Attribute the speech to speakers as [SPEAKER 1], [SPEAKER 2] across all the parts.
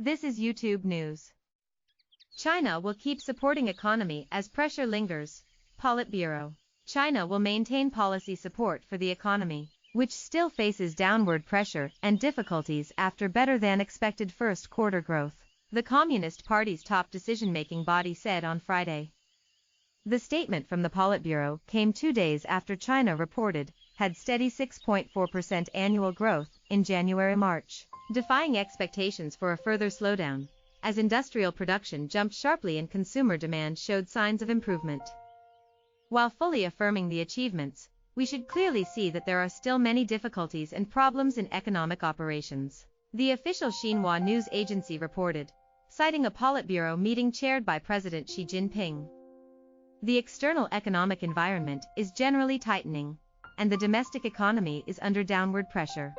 [SPEAKER 1] This is YouTube News. China will keep supporting economy as pressure lingers. Politburo. China will maintain policy support for the economy, which still faces downward pressure and difficulties after better-than-expected first-quarter growth, the Communist Party's top decision-making body said on Friday. The statement from the Politburo came 2 days after China reported had steady 6.4% annual growth in January-March, defying expectations for a further slowdown, as industrial production jumped sharply and consumer demand showed signs of improvement. While fully affirming the achievements, we should clearly see that there are still many difficulties and problems in economic operations, the official Xinhua news agency reported, citing a Politburo meeting chaired by President Xi Jinping. The external economic environment is generally tightening, and the domestic economy is under downward pressure.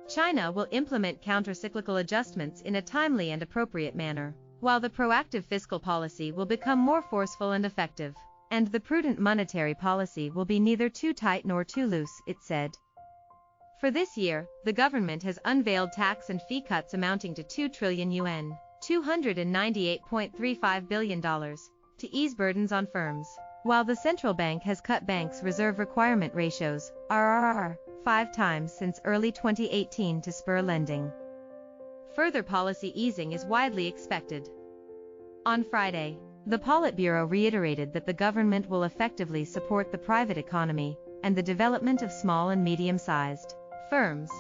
[SPEAKER 1] China will implement counter-cyclical adjustments in a timely and appropriate manner, while the proactive fiscal policy will become more forceful and effective, and the prudent monetary policy will be neither too tight nor too loose, it said. For this year, the government has unveiled tax and fee cuts amounting to 2 trillion yuan, $298.35 billion, to ease burdens on firms, while the central bank has cut banks' reserve requirement ratios, RRR, 5 times since early 2018 to spur lending. Further policy easing is widely expected. On Friday, the Politburo reiterated that the government will effectively support the private economy and the development of small and medium-sized firms.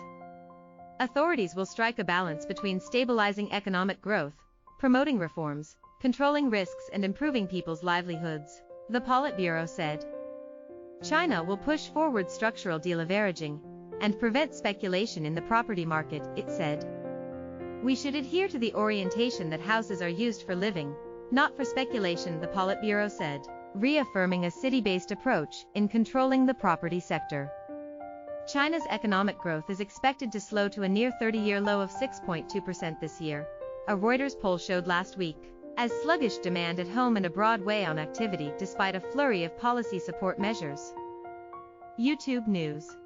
[SPEAKER 1] Authorities will strike a balance between stabilizing economic growth, promoting reforms, controlling risks and improving people's livelihoods, the Politburo said. China will push forward structural deleveraging and prevent speculation in the property market, it said. We should adhere to the orientation that houses are used for living, not for speculation, the Politburo said, reaffirming a city-based approach in controlling the property sector. China's economic growth is expected to slow to a near 30-year low of 6.2% this year, a Reuters poll showed last week, as sluggish demand at home and abroad weigh on activity despite a flurry of policy support measures. YouTube News.